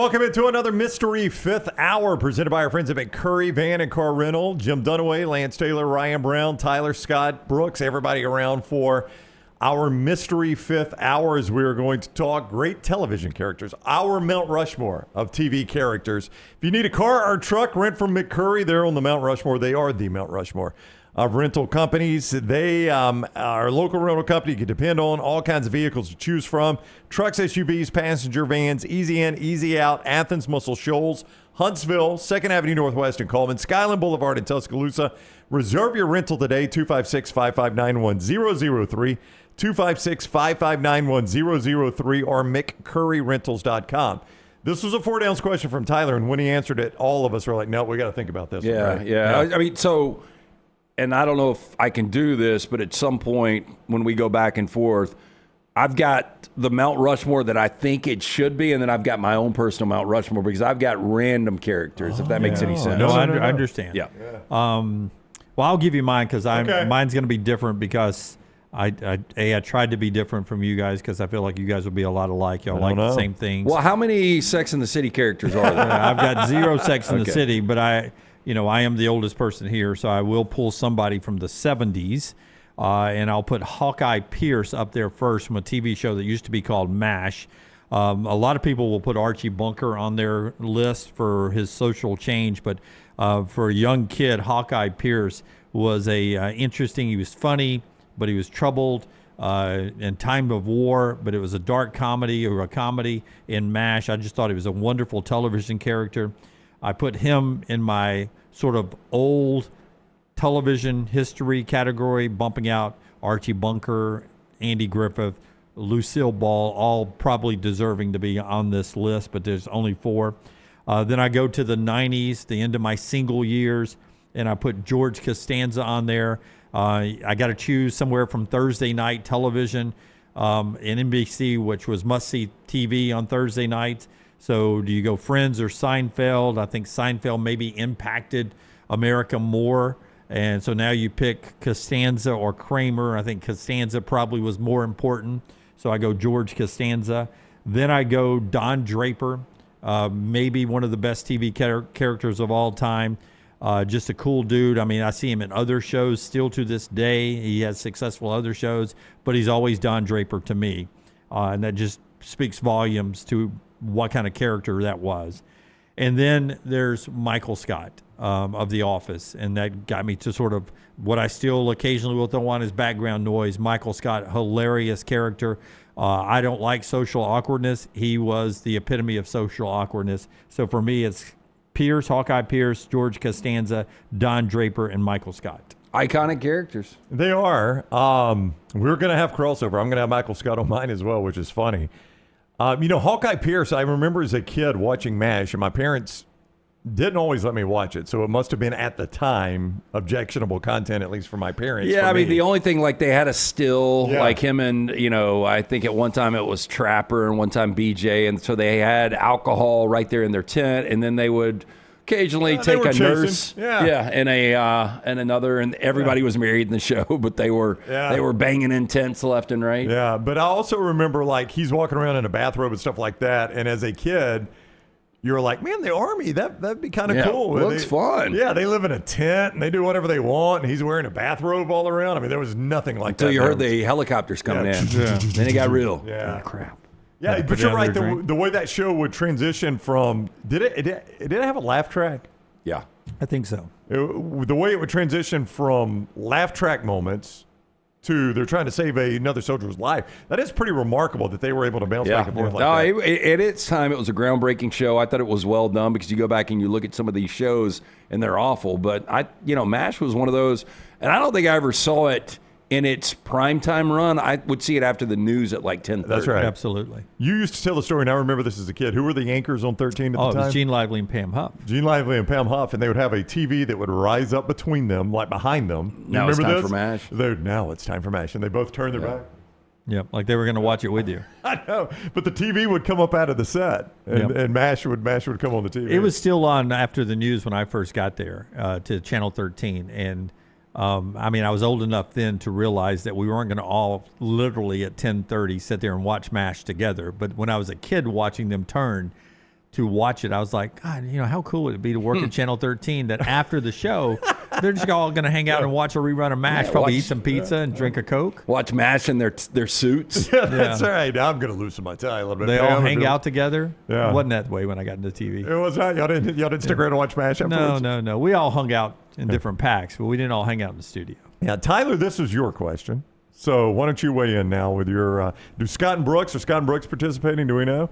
welcome into another Mystery Fifth Hour presented by our friends at McCurry Van and Car Rental. Jim Dunaway, Lance Taylor, Ryan Brown, Tyler Scott, Brooks, everybody around for our Mystery Fifth Hour as we are going to talk great television characters, our Mount Rushmore of TV characters. If you need a car or truck, rent from McCurry. They're on the Mount Rushmore. They are the Mount Rushmore of rental companies. They are a local rental company you can depend on, all kinds of vehicles to choose from. Trucks, SUVs, passenger vans, easy in, easy out. Athens, Muscle Shoals, Huntsville, 2nd Avenue Northwest in Coleman, Skyland Boulevard in Tuscaloosa. Reserve your rental today, 256-559-1003, 256-559-1003, or McCurryRentals.com. This was a 4-ounce question from Tyler, and when he answered it, all of us were like, no, we got to think about this. Yeah, right? yeah. I mean, so... And I don't know if I can do this, but at some point when we go back and forth, I've got the Mount Rushmore that I think it should be, and then I've got my own personal Mount Rushmore because I've got random characters, if that makes any sense. No, I understand. Yeah. Well, I'll give you mine because mine's going to be different because I tried to be different from you guys because I feel like you guys will be a lot alike. Y'all like the same things. Well, how many Sex and the City characters are there? I've got 0 Sex in the City, but I am the oldest person here, so I will pull somebody from the 70s, and I'll put Hawkeye Pierce up there first from a TV show that used to be called MASH. A lot of people will put Archie Bunker on their list for his social change, but for a young kid, Hawkeye Pierce was interesting. He was funny, but he was troubled in time of war, but it was a dark comedy or a comedy in MASH. I just thought he was a wonderful television character. I put him in my sort of old television history category, bumping out Archie Bunker, Andy Griffith, Lucille Ball, all probably deserving to be on this list, but there's only 4. Then I go to the 90s, the end of my single years, and I put George Costanza on there. I got to choose somewhere from Thursday night television in NBC, which was must-see TV on Thursday nights. So do you go Friends or Seinfeld? I think Seinfeld maybe impacted America more. And so now you pick Costanza or Kramer. I think Costanza probably was more important. So I go George Costanza. Then I go Don Draper, maybe one of the best TV characters of all time. Just a cool dude. I mean, I see him in other shows still to this day. He has successful other shows, but he's always Don Draper to me. And that just speaks volumes to what kind of character that was. And then there's Michael Scott of The Office, and that got me to sort of what I still occasionally will throw on as background noise. Michael Scott, hilarious character. I don't like social awkwardness. He was the epitome of social awkwardness. So for me, it's Pierce, Hawkeye Pierce, George Costanza, Don Draper, and Michael Scott. Iconic characters. They are. We're going to have crossover. I'm going to have Michael Scott on mine as well, which is funny. Hawkeye Pierce, I remember as a kid watching MASH, and my parents didn't always let me watch it, so it must have been at the time objectionable content, at least for my parents. Yeah, I mean, the only thing, like, they had a still, Yeah. like him and, I think at one time it was Trapper and one time BJ, and so they had alcohol right there in their tent, and then they would occasionally take a nurse, and another, and everybody was married in the show, but they were banging in tents left and right. Yeah, but I also remember, like, he's walking around in a bathrobe and stuff like that, and as a kid, you're like, man, the Army, that'd be kind of cool. Looks fun. Yeah, they live in a tent, and they do whatever they want, and he's wearing a bathrobe all around. I mean, there was nothing like that. Until you heard the helicopters coming in. Yeah. Then it got real. Yeah. Oh, crap. Yeah, but you're right. The way that show would transition from did it have a laugh track? Yeah, I think so. The way it would transition from laugh track moments to they're trying to save another soldier's life. That is pretty remarkable that they were able to bounce back and forth like that. At its time, it was a groundbreaking show. I thought it was well done because you go back and you look at some of these shows and they're awful. But MASH was one of those, and I don't think I ever saw it in its primetime run. I would see it after the news at like 10:30. That's right. Absolutely. You used to tell the story, and I remember this as a kid. Who were the anchors on 13 at the time? It was Gene Lively and Pam Huff. Gene Lively and Pam Huff, and they would have a TV that would rise up between them, like behind them. Now it's time for MASH. Now it's time for MASH, and they both turned their back. Yep, like they were going to watch it with you. I know, but the TV would come up out of the set, and MASH would come on the TV. It was still on after the news when I first got there to Channel 13, and I was old enough then to realize that we weren't going to all literally at 10:30 sit there and watch MASH together. But when I was a kid watching them turn to watch it. I was like, God, how cool would it be to work at Channel 13 that after the show, they're just all going to hang out and watch a rerun of MASH, probably eat some pizza and drink a Coke. Watch MASH in their suits. Yeah, that's right. Now I'm going to loosen my tie a little bit. They all hang out together. Yeah. It wasn't that way when I got into TV. It was not. Y'all didn't stick around and watch MASH afterwards? No. We all hung out in different packs, but we didn't all hang out in the studio. Yeah, Tyler, this is your question. So why don't you weigh in now with your, do Scott and Brooks participating? Do we know?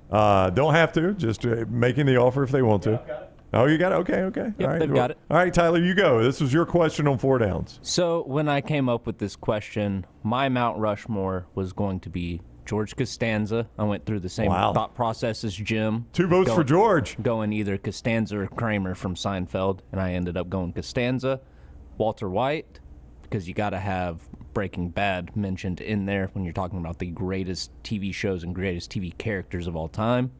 Don't have to. Just making the offer if they want to. Got it. Oh, you got it? Okay. Yep, all right, they've got it. All right, Tyler, you go. This was your question on 4 Downs. So when I came up with this question, my Mount Rushmore was going to be George Costanza. I went through the same thought process as Jim. 2 votes for George. Going either Costanza or Kramer from Seinfeld, and I ended up going Costanza. Walter White, because you got to have Breaking Bad mentioned in there when you're talking about the greatest TV shows and greatest TV characters of all time.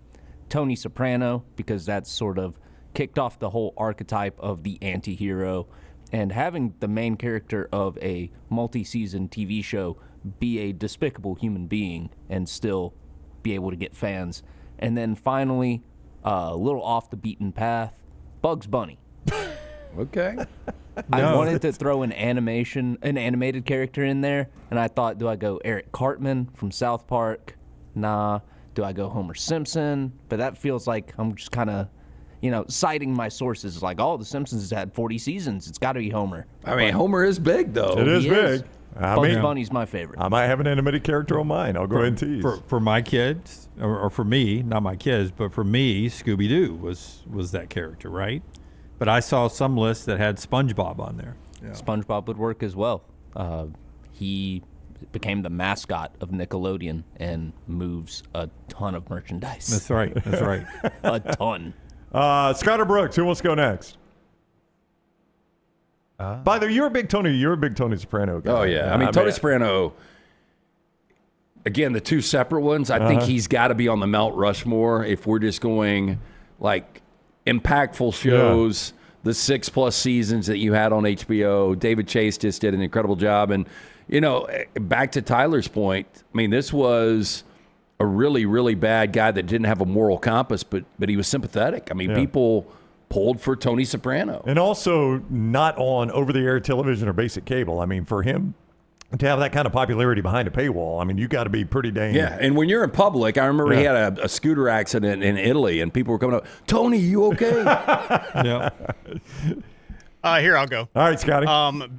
Tony Soprano, because that's sort of kicked off the whole archetype of the anti-hero, and having the main character of a multi-season TV show be a despicable human being and still be able to get fans. And then finally, a little off the beaten path, Bugs Bunny. Okay. I wanted to throw an animated character in there, and I thought, do I go Eric Cartman from South Park? Nah. Do I go Homer Simpson? But that feels like I'm just kind of, citing my sources. Like, the Simpsons has had 40 seasons. It's got to be Homer. I mean, Homer is big, though. It is big. Bugs Bunny's my favorite. I might have an animated character on mine. I'll go ahead and tease. For my kids, or for me, not my kids, but for me, Scooby-Doo was that character, right? But I saw some lists that had SpongeBob on there. Yeah. SpongeBob would work as well. He became the mascot of Nickelodeon and moves a ton of merchandise. That's right. A ton. Scott or Brooks, who wants to go next? By the way, you're a big Tony Soprano guy. Oh, yeah. I mean, Tony Soprano, again, the 2 separate ones, I think he's got to be on the Mount Rushmore if we're just going, like, impactful shows, the 6+ seasons that you had on HBO. David Chase just did an incredible job. And, back to Tyler's point, I mean, this was a really, really bad guy that didn't have a moral compass, but he was sympathetic. I mean, people pulled for Tony Soprano. And also not on over-the-air television or basic cable. I mean, for him to have that kind of popularity behind a paywall, I mean, you got to be pretty dang... Yeah, and when you're in public, I remember he had a scooter accident in Italy, and people were coming up, Tony, you okay? Yeah. Here, I'll go. All right, Scotty.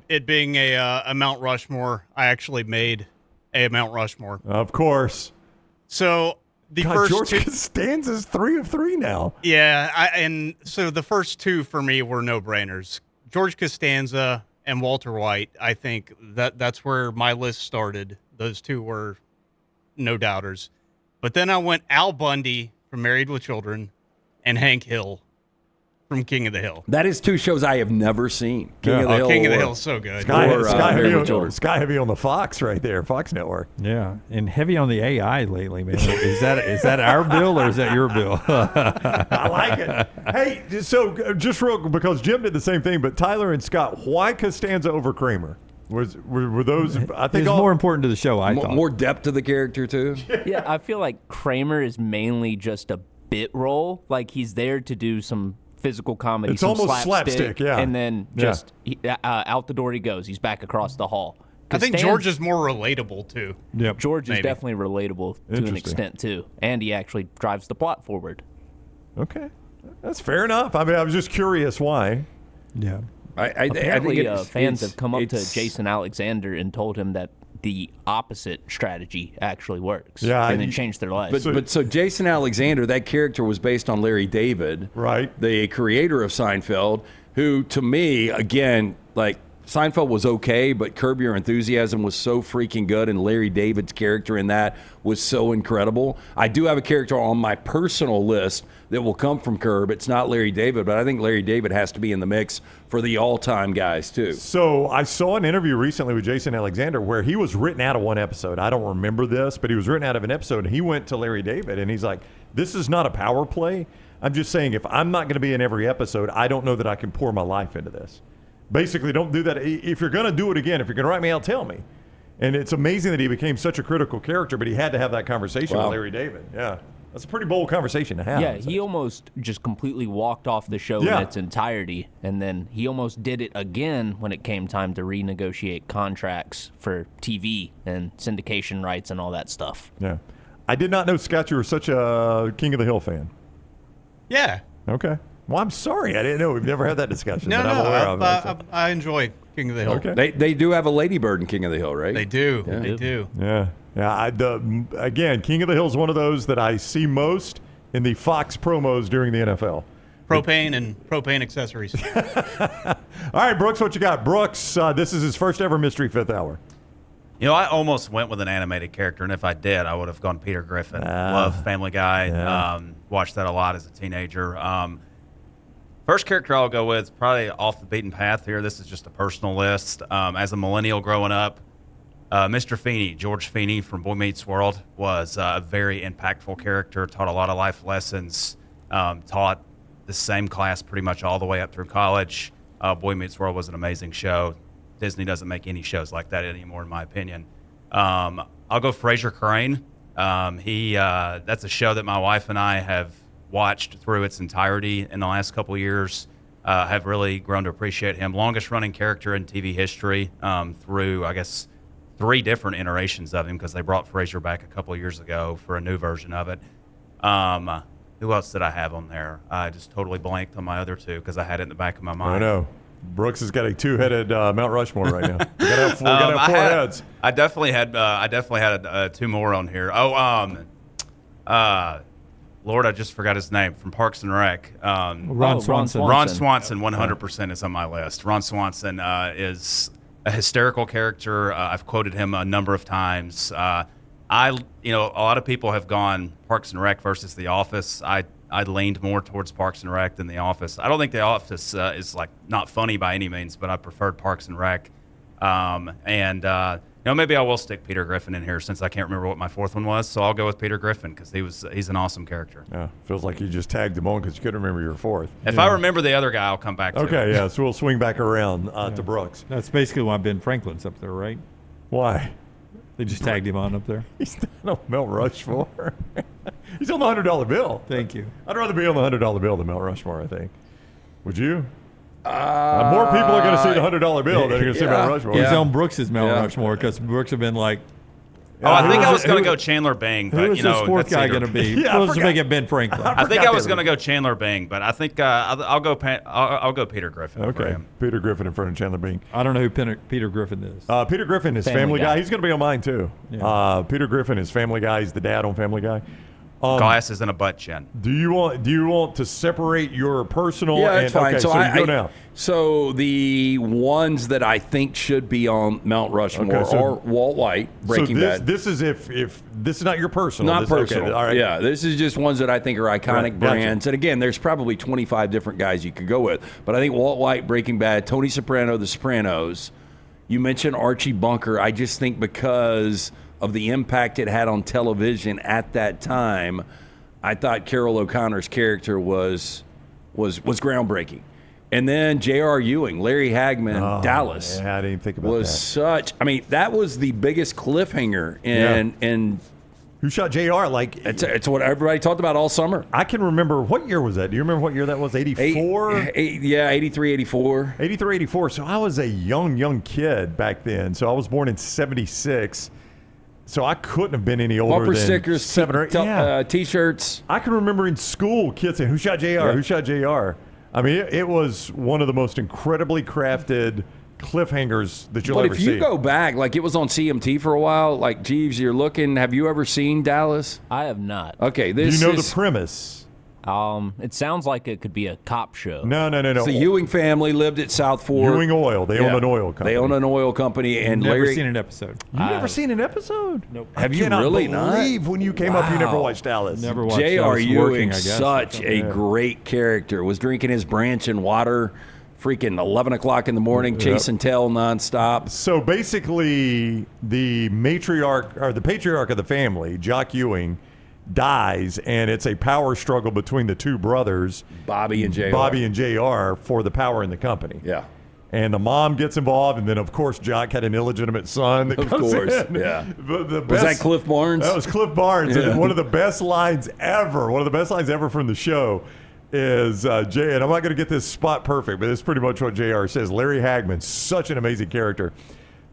It being a Mount Rushmore, I actually made a Mount Rushmore. Of course. So the first George Costanza's 3 of 3 now. Yeah, and so the first 2 for me were no-brainers. George Costanza and Walter White. I think that's where my list started. Those 2 were no doubters. But then I went Al Bundy from Married with Children and Hank Hill from King of the Hill. That is 2 shows I have never seen. King of the Hill is so good. Sky heavy on the Fox right there, Fox Network. Yeah, and heavy on the AI lately, man. Is that our bill or is that your bill? I like it. Hey, so just real, because Jim did the same thing, but Tyler and Scott, why Costanza over Kramer? Were those? I think it's more important to the show. I thought more depth to the character too. Yeah, I feel like Kramer is mainly just a bit role. Like he's there to do some physical comedy. It's almost slapstick, yeah. And then just out the door he goes. He's back across the hall. I think George is more relatable, too. Yep. George is definitely relatable to an extent, too. And he actually drives the plot forward. Okay. That's fair enough. I mean, I was just curious why. Yeah. Apparently, fans have come up to Jason Alexander and told him that the opposite strategy actually works. Yeah, and it changed their lives. But so Jason Alexander, that character was based on Larry David, right? The creator of Seinfeld, who to me, again, like Seinfeld was okay, but Curb Your Enthusiasm was so freaking good, and Larry David's character in that was so incredible. I do have a character on my personal list that will come from Curb. It's not Larry David, but I think Larry David has to be in the mix for the all-time guys, too. So I saw an interview recently with Jason Alexander where he was written out of one episode. I don't remember this, but he was written out of an episode, and he went to Larry David, and he's like, this is not a power play. I'm just saying if I'm not going to be in every episode, I don't know that I can pour my life into this. Basically, don't do that. If you're going to do it again, if you're going to write me out, tell me. And it's amazing that he became such a critical character, but he had to have that conversation with Larry David. Yeah. That's a pretty bold conversation to have. Yeah, he almost just completely walked off the show in its entirety, and then he almost did it again when it came time to renegotiate contracts for TV and syndication rights and all that stuff. Yeah. I did not know, Scott, you were such a King of the Hill fan. Yeah. Okay. Well, I'm sorry. I didn't know. We've never had that discussion. No, but I'm aware of it. So. I enjoy King of the Hill. Okay. They do have a ladybird in King of the Hill, right? They do. Yeah. They do. Yeah. Yeah. Again, King of the Hill is one of those that I see most in the Fox promos during the NFL. Propane and propane accessories. All right, Brooks, what you got? Brooks, this is his first ever Mystery Fifth Hour. You know, I almost went with an animated character, and if I did, I would have gone Peter Griffin. Love Family Guy. Yeah. Watched that a lot as a teenager. First character I'll go with, probably off the beaten path here. This is just a personal list. As a millennial growing up, Mr. Feeney, George Feeney from Boy Meets World, was a very impactful character, taught a lot of life lessons, taught the same class pretty much all the way up through college. Boy Meets World was an amazing show. Disney doesn't make any shows like that anymore, in my opinion. I'll go Fraser Crane. That's a show that my wife and I have watched through its entirety in the last couple of years. Have really grown to appreciate him. Longest running character in TV history through, I guess, 3 different iterations of him, because they brought Fraser back a couple of years ago for a new version of it. Who else did I have on there? I just totally blanked on my other 2 because I had it in the back of my mind. I know. Brooks has got a 2-headed Mount Rushmore right now. We gotta have 4 heads. I definitely had 2 more on here. Lord, I just forgot his name from Parks and Rec. Ron Swanson. Ron Swanson, 100% is on my list. Ron Swanson is a hysterical character. I've quoted him a number of times. A lot of people have gone Parks and Rec versus The Office. I leaned more towards Parks and Rec than The Office. I don't think The Office is like not funny by any means, but I preferred Parks and Rec. Maybe I will stick Peter Griffin in here since I can't remember what my 4th one was. So I'll go with Peter Griffin because he's an awesome character. Yeah, feels like you just tagged him on because you couldn't remember your 4th. If I remember the other guy, I'll come back to it. Okay, yeah, so we'll swing back around to Brooks. That's basically why Ben Franklin's up there, right? Why? They just tagged him on up there. He's not on Mount Rushmore. He's on the $100 bill. Thank you. I'd rather be on the $100 bill than Mount Rushmore, I think. Would you? More people are going to see the $100 bill than are going to see Mount Rushmore. He's on Brooks's Mount Rushmore because Brooks have been like, I think I was going to go Chandler Bing, but who is this 4th guy going to be? Let's make it Ben Franklin. I think I was going to go Chandler Bing, but I think I'll go Peter Griffin. Okay, Peter Griffin in front of Chandler Bing. I don't know who Peter Griffin is. Peter Griffin is Family Guy. He's going to be on mine too. Yeah. Peter Griffin is Family Guy. He's the dad on Family Guy. Glasses and a butt chin. Do you want to separate your personal? Yeah, that's fine. Okay, so you go now. So the ones that I think should be on Mount Rushmore are Walt White, Breaking Bad. This is if this is not your personal. Not personal. Okay, all right. Yeah, this is just ones that I think are iconic brands. Gotcha. And again, there's probably 25 different guys you could go with. But I think Walt White, Breaking Bad, Tony Soprano, The Sopranos. You mentioned Archie Bunker. I just think because of the impact it had on television at that time, I thought Carol O'Connor's character was groundbreaking. And then J.R. Ewing, Larry Hagman, Dallas. Yeah, I didn't think about that. That was the biggest cliffhanger in Who Shot JR? It's what everybody talked about all summer. I can remember. What year was that? Do you remember what year that was? 84? 83, 84. 83, 84. So I was a young kid back then. So I was born in 76. So I couldn't have been any older Bumper than stickers, 7 or 8. T-shirts. I can remember in school kids saying, "Who shot JR? Yeah. Who shot JR?" I mean, it was one of the most incredibly crafted cliffhangers that you'll ever see. But if you go back, like it was on CMT for a while, like Jeeves, you're looking. Have you ever seen Dallas? I have not. Okay, Do you know the premise? It sounds like it could be a cop show. No. The Ewing family lived at South Fork. Ewing Oil. They own an oil company. They own an oil company, and Never Larry. seen an episode. You've never seen an episode? Nope. Have you really not? I believe when you came up, you never watched Dallas. Never watched. J.R. Ewing, I guess. such a great character. Was drinking his branch and water, freaking 11 o'clock in the morning, chasing tail nonstop. So basically, the matriarch or the patriarch of the family, Jock Ewing, dies, and it's a power struggle between the two brothers, Bobby and JR. for the power in the company. Yeah. And the mom gets involved, and then of course Jock had an illegitimate son that comes in. Yeah. The Was that Cliff Barnes? That was Cliff Barnes. Yeah. And one of the best lines ever from the show is Jay. And I'm not going to get this spot perfect, but it's pretty much what JR says. Larry Hagman, such an amazing character,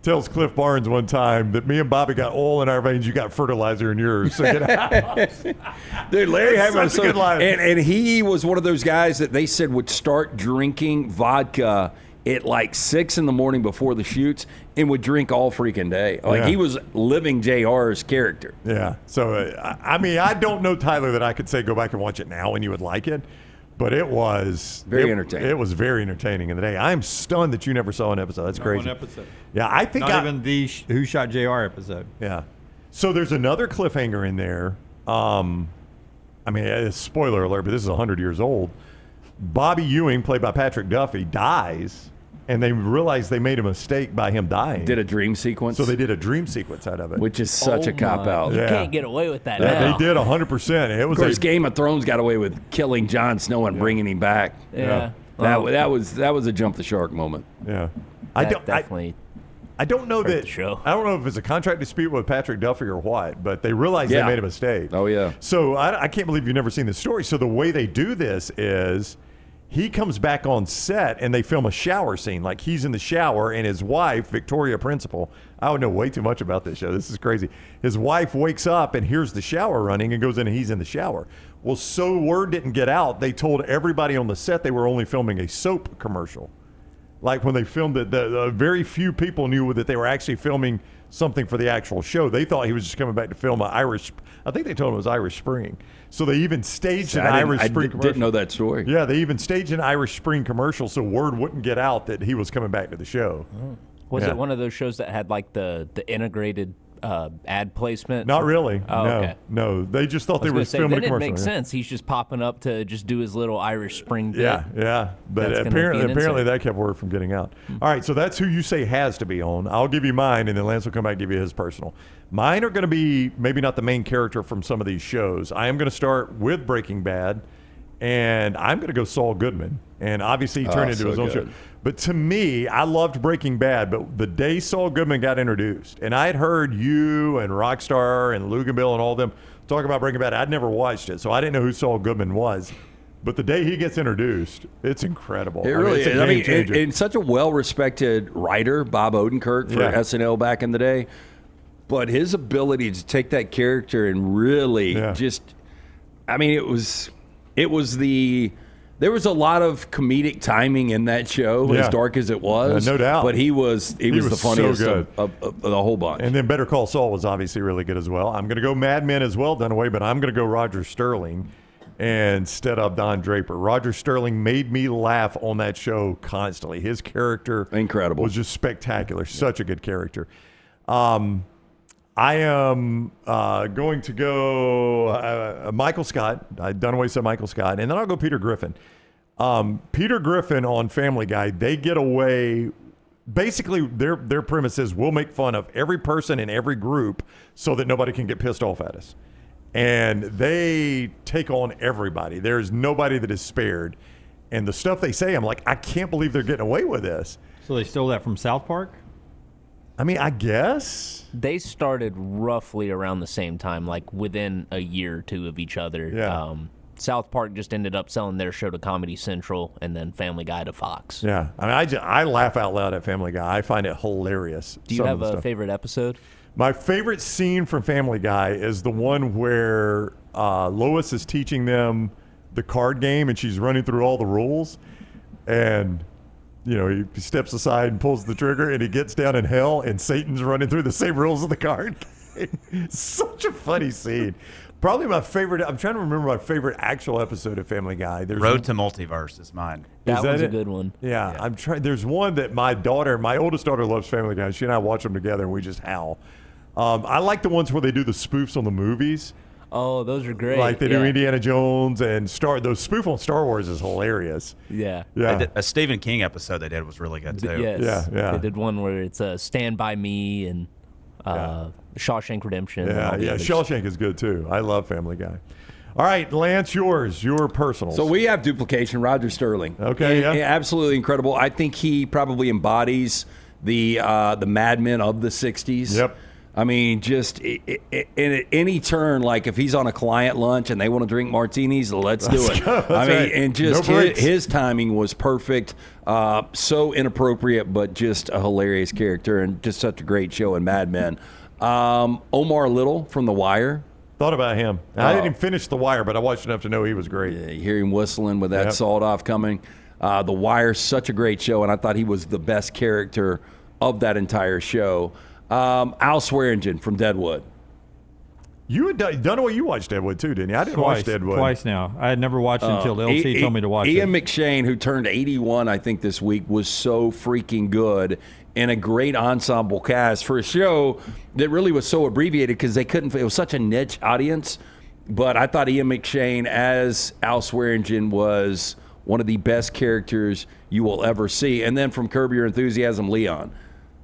tells Cliff Barnes one time that me and Bobby got oil in our veins. You got fertilizer in yours. So get out. Dude, Larry Hagman was such a good line. And he was one of those guys that they said would start drinking vodka at like 6 in the morning before the shoots and would drink all freaking day. Like he was living JR's character. Yeah. So, I mean, I don't know, Tyler, that I could say go back and watch it now and you would like it. But it was very entertaining. It was very entertaining in the day. I'm stunned that you never saw an episode. That's crazy. One episode. Yeah, I think not even the Who Shot JR episode. Yeah. So there's another cliffhanger in there. I mean, spoiler alert, but this is 100 years old. Bobby Ewing, played by Patrick Duffy, dies. And they realized they made a mistake by him dying. Did a dream sequence. So they did a dream sequence out of it. Which is such a cop-out. You can't get away with that now. They did 100%. It was of course, Game of Thrones got away with killing Jon Snow and bringing him back. Yeah. That was a jump the shark moment. Yeah. Definitely. I don't know that. The show. I don't know if it's a contract dispute with Patrick Duffy or what, but they realized they made a mistake. Oh, yeah. So I can't believe you've never seen this story. So the way they do this is he comes back on set and they film a shower scene. Like he's in the shower and his wife, Victoria Principal, I would know way too much about this show. This is crazy. His wife wakes up and hears the shower running and goes in and he's in the shower. Well, so word didn't get out. They told everybody on the set they were only filming a soap commercial. Like when they filmed it, the very few people knew that they were actually filming something for the actual show. They thought he was just coming back to film I think they told him it was Irish Spring. So they even staged an Irish Spring commercial. I didn't know that story. Yeah, they even staged an Irish Spring commercial so word wouldn't get out that he was coming back to the show. Was it one of those shows that had like the integrated ad placement? Not really. Oh, no, okay. No, they just thought they were filming a commercial. Then it makes sense. He's just popping up to just do his little Irish Spring bit. Yeah. But apparently that kept word from getting out. All right, so that's who you say has to be on. I'll give you mine, and then Lance will come back and give you his personal. Mine are going to be maybe not the main character from some of these shows. I am going to start with Breaking Bad, and I'm going to go Saul Goodman. And obviously he turned into his own show. But to me, I loved Breaking Bad, but the day Saul Goodman got introduced, and I had heard you and Rockstar and Luganville and all of them talk about Breaking Bad. I'd never watched it, so I didn't know who Saul Goodman was. But the day he gets introduced, it's incredible. It really is. I mean, and such a well-respected writer, Bob Odenkirk for SNL back in the day. But his ability to take that character and really just, I mean, there was a lot of comedic timing in that show, as dark as it was. No doubt. But he was the funniest so of the whole bunch. And then Better Call Saul was obviously really good as well. I'm going to go Mad Men as well, Dunaway, but I'm going to go Roger Sterling instead of Don Draper. Roger Sterling made me laugh on that show constantly. His character incredible was just spectacular. Such a good character. I am going to go Michael Scott. Dunaway said Michael Scott. And then I'll go Peter Griffin. Peter Griffin on Family Guy, they get away. Basically, their premise is we'll make fun of every person in every group so that nobody can get pissed off at us. And they take on everybody. There's nobody that is spared. And the stuff they say, I'm like, I can't believe they're getting away with this. So they stole that from South Park? I mean, I guess. They started roughly around the same time, like within a year or two of each other. Yeah. South Park just ended up selling their show to Comedy Central and then Family Guy to Fox. Yeah. I mean, I laugh out loud at Family Guy. I find it hilarious. Do you have a favorite episode? My favorite scene from Family Guy is the one where Lois is teaching them the card game and she's running through all the rules. And he steps aside and pulls the trigger, and he gets down in hell, and Satan's running through the same rules of the card game. Such a funny scene. Probably my favorite. I'm trying to remember my favorite actual episode of Family Guy. Road to Multiverse is mine. That was a good one. Yeah, I'm trying. There's one that my oldest daughter loves Family Guy. She and I watch them together, and we just howl. I like the ones where they do the spoofs on the movies. Oh, those are great. Like they do Indiana Jones and those spoof on Star Wars is hilarious. Yeah. A Stephen King episode they did was really good too. Yes. Yeah. They did one where it's Stand By Me and Shawshank Redemption. Yeah. Shawshank is good too. I love Family Guy. All right, Lance, your personals. So we have duplication, Roger Sterling. Okay, yeah. Absolutely incredible. I think he probably embodies the Mad Men of the 60s. Yep. I mean, just in any turn, like if he's on a client lunch and they want to drink martinis, let's do it. I mean, and just his timing was perfect. So inappropriate, but just a hilarious character and just such a great show in Mad Men. Omar Little from The Wire. Thought about him. I didn't even finish The Wire, but I watched enough to know he was great. Yeah, you hear him whistling with that sawed off coming. The Wire, such a great show, and I thought he was the best character of that entire show. Al Swearingen from Deadwood. You had Dunaway, you watched Deadwood too, didn't you? I didn't watch Deadwood. Twice now. I had never watched it until LT told me to watch Ian it. McShane, who turned 81, I think, this week, was so freaking good and a great ensemble cast for a show that really was so abbreviated because it was such a niche audience. But I thought Ian McShane as Al Swearingen was one of the best characters you will ever see. And then from Curb Your Enthusiasm, Leon.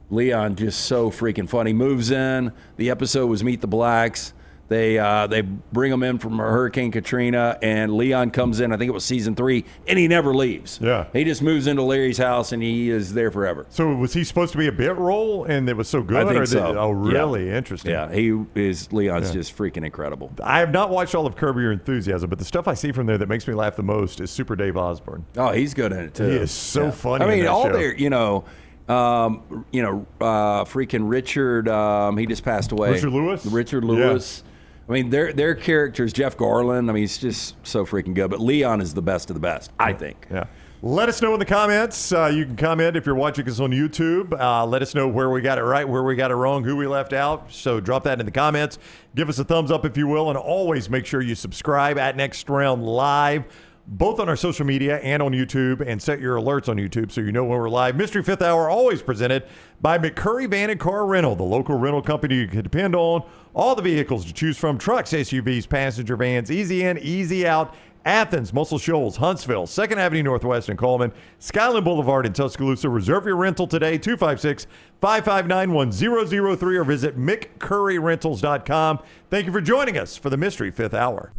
Leon just so freaking funny. Moves in. The episode was Meet the Blacks. They bring him in from Hurricane Katrina, and Leon comes in. I think it was season 3, and he never leaves. Yeah, he just moves into Larry's house, and he is there forever. So was he supposed to be a bit role, and it was so good? I think so. Oh, really? Yeah. Interesting. Yeah, Leon's just freaking incredible. I have not watched all of Curb Your Enthusiasm, but the stuff I see from there that makes me laugh the most is Super Dave Osborne. Oh, he's good in it too. He is so funny. I mean, in that all show. their, freaking Richard. He just passed away. Richard Lewis. Yeah. I mean, their characters, Jeff Garland, I mean, he's just so freaking good. But Leon is the best of the best, I think. Yeah. Let us know in the comments. You can comment if you're watching us on YouTube. Let us know where we got it right, where we got it wrong, who we left out. So drop that in the comments. Give us a thumbs up if you will. And always make sure you subscribe at Next Round Live, both on our social media and on YouTube, and set your alerts on YouTube so you know when we're live. Mystery Fifth Hour always presented by McCurry Van and Car Rental, the local rental company you can depend on. All the vehicles to choose from: trucks, SUVs, passenger vans, easy in, easy out. Athens, Muscle Shoals, Huntsville, 2nd Avenue Northwest in Coleman, Skyland Boulevard in Tuscaloosa. Reserve your rental today, 256-559-1003, or visit McCurryRentals.com. Thank you for joining us for the Mystery Fifth Hour.